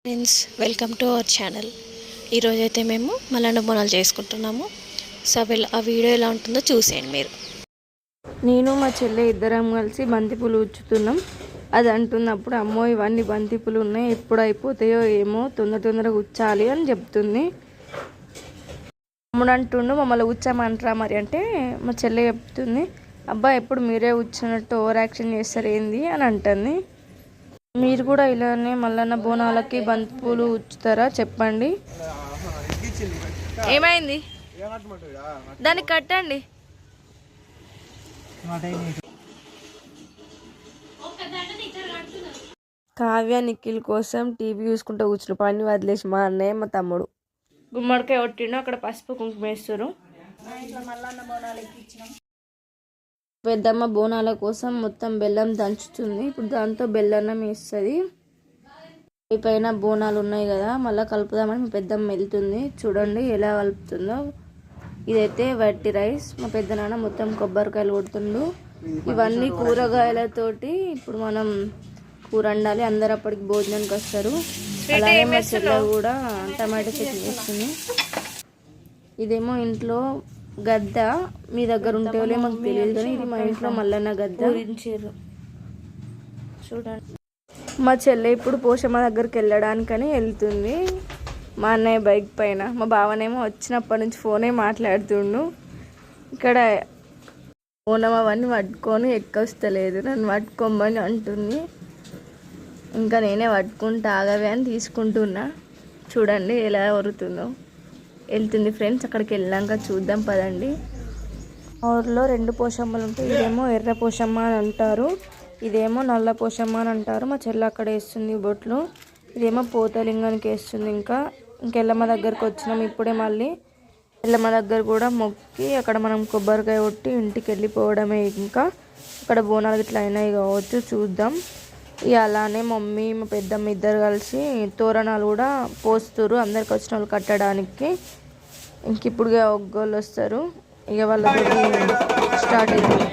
Friends, welcome to our channel. ఈరోజు అయితే మేము మల్లన్న బోనాలు చేసుకుంటున్నాము. సో ఆ వీడియో ఎలా ఉంటుందో చూసేయండి మీరు. నేను మా చెల్లె ఇద్దరం కలిసి బంతిపూలు ఉచ్చుతున్నాం. అది అంటున్నప్పుడు అమ్మో ఇవన్నీ బంతిపూలు ఉన్నాయి, ఎప్పుడు అయిపోతాయో ఏమో, తొందరగా ఉచ్చాలి అని చెప్తుంది. తమ్ముడు అంటుండు మమ్మల్ని ఉచ్చామంటారా మరి అంటే మా చెల్లె చెప్తుంది, అబ్బా ఎప్పుడు మీరే ఉచ్చినట్టు ఓవర్ యాక్షన్ చేస్తారు ఏంది అని అంటుంది. మీరు కూడా ఇలానే మల్లన్న బోనాలకి బంతిపూలు ఉచ్చుతారా చెప్పండి. ఏమైంది దానికి కట్టండి. కావ్య నిఖిల్ కోసం టీవీ చూసుకుంటూ కూర్చుని పని వదిలేసి మా అన్నయ్య మా తమ్ముడు గుమ్మడికాయ కొట్టిండు. అక్కడ పసుపు కుంకుమ వేస్తారు. పెద్దమ్మ బోనాల కోసం మొత్తం బెల్లం దంచుతుంది. ఇప్పుడు దాంతో బెల్లన్నం వేస్తుంది. పైన బోనాలు ఉన్నాయి కదా, మళ్ళీ కలుపుదామని మా పెద్దమ్మ వెళ్తుంది. చూడండి ఎలా కలుపుతుందో. ఇదైతే వట్టి రైస్. మా పెద్ద నాన్న మొత్తం కొబ్బరికాయలు కొడుతుండు. ఇవన్నీ కూరగాయలతోటి ఇప్పుడు మనం కూర వండాలి. అందరు అప్పటికి భోజనానికి వస్తారు. అలాగే మా చెల్లె కూడా టమాటో చట్నీ వేస్తుంది. ఇదేమో ఇంట్లో గద్ద, మీ దగ్గర ఉంటేలే మాకు తెలియదు కానీ ఇది మా ఇంట్లో మల్లన్న గద్ద చూడండి. మా చెల్లె ఇప్పుడు పోషమ్మ దగ్గరికి వెళ్ళడానికని వెళ్తుంది. మా అన్నయ్య బైక్ పైన, మా బావనేమో వచ్చినప్పటి నుంచి ఫోనే మాట్లాడుతుండు. ఇక్కడ ఓనం అవన్నీ పట్టుకొని ఎక్కొస్తలేదు, నన్ను పట్టుకోమని అంటుంది. ఇంకా నేనే పట్టుకుంటా ఆగవే అని తీసుకుంటున్నా. చూడండి ఎలా వరుతుందో. వెళ్తుంది ఫ్రెండ్స్. అక్కడికి వెళ్ళాక చూద్దాం పదండి. ఊర్లో 2 పోషమ్మలు ఉంటాయి. ఇదేమో ఎర్ర పోషమ్మ అని అంటారు, ఇదేమో నల్ల పోషమ్మ అని అంటారు. మా చెల్లి అక్కడ వేస్తుంది బొట్లు. ఇదేమో పోతలింగానికి వేస్తుంది. ఇంకా ఎల్లమ్మ దగ్గరకు వచ్చినాం ఇప్పుడే. మళ్ళీ ఎల్లమ్మ దగ్గర కూడా మొక్కి అక్కడ మనం కొబ్బరికాయ కొట్టి ఇంటికి వెళ్ళిపోవడమే. ఇంకా అక్కడ బోనాలు ఇట్లా అయినాయి కావచ్చు, చూద్దాం. ఇక అలానే మమ్మీ మా పెద్దమ్మ ఇద్దరు కలిసి తోరణాలు కూడా పోస్తారు అందరికి వచ్చిన వాళ్ళు కట్టడానికి. ఇంక ఇప్పుడు ఒగ్గోళ్ళు వస్తారు. ఇక వాళ్ళతో స్టార్ట్ అవుతుంది.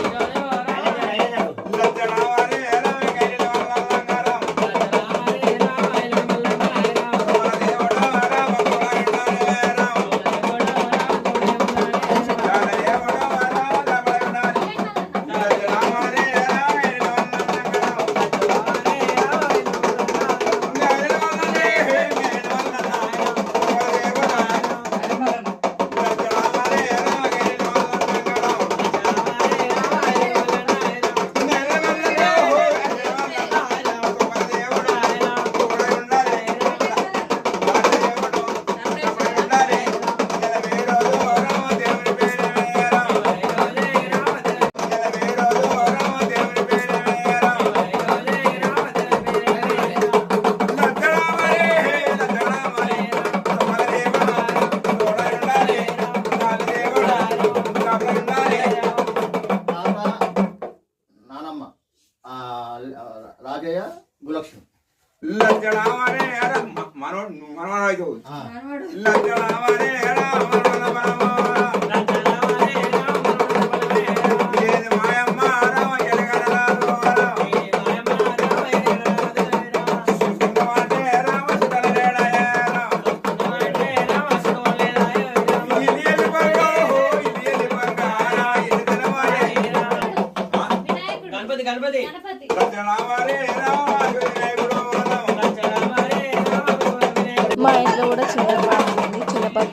రాజయ్య భూలక్ష్మి మా ఇంట్లో కూడా చిన్నపాట ఉంది. చిన్నపాట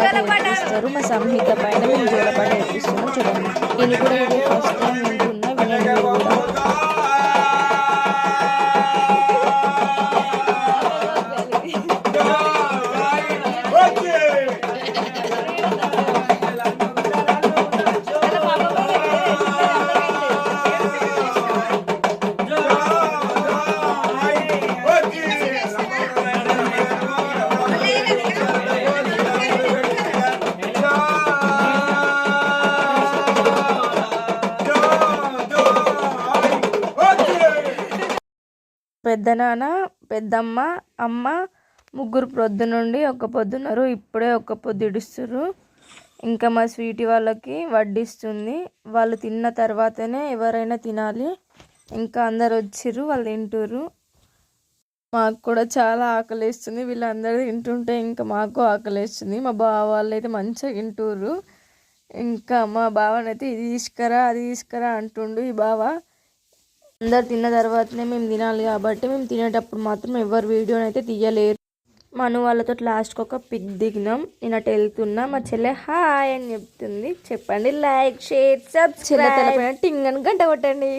జోలపాట మా సంహిత పైన మేము జోలపాట ఎక్కిస్తున్నాం. చూడండి, నేను కూడా ఇది ఫస్ట్ టైం వింటున్నా, వినండి మీరు కూడా. పెద్దనాన్న, పెద్దమ్మ, అమ్మ ముగ్గురు ప్రొద్దునుండి ఒక్క పొద్దున్నారు. ఇప్పుడే ఒక్క పొద్దు ఇడుస్తున్నారు. ఇంకా మా స్వీటీ వాళ్ళకి వడ్డిస్తుంది. వాళ్ళు తిన్న తర్వాతనే ఎవరైనా తినాలి. ఇంకా అందరు వచ్చిర్రు, వాళ్ళు తింటుర్రు. మాకు కూడా చాలా ఆకలిస్తుంది. వీళ్ళందరూ తింటుంటే ఇంకా మాకు ఆకలిస్తుంది. మా బావ వాళ్ళు అయితే మంచిగా తింటుర్రు. ఇంకా మా బావనైతే ఇది తీసుకురా అది తీసుకురా అంటుండు ఈ బావ. అందరు తిన్న తర్వాతనే మేము తినాలి కాబట్టి మేము తినేటప్పుడు మాత్రం ఎవరు వీడియోనైతే తీయలేరు. మను వాళ్ళతో లాస్ట్కి ఒక పిక్ దిగినాం. నేను అటు వెళ్తున్నా. మా చెల్లె హాయ్ అని చెప్తుంది. చెప్పండి, లైక్ షేర్ సబ్స్క్రైబ్, టింగ్ అని గంట కొట్టండి.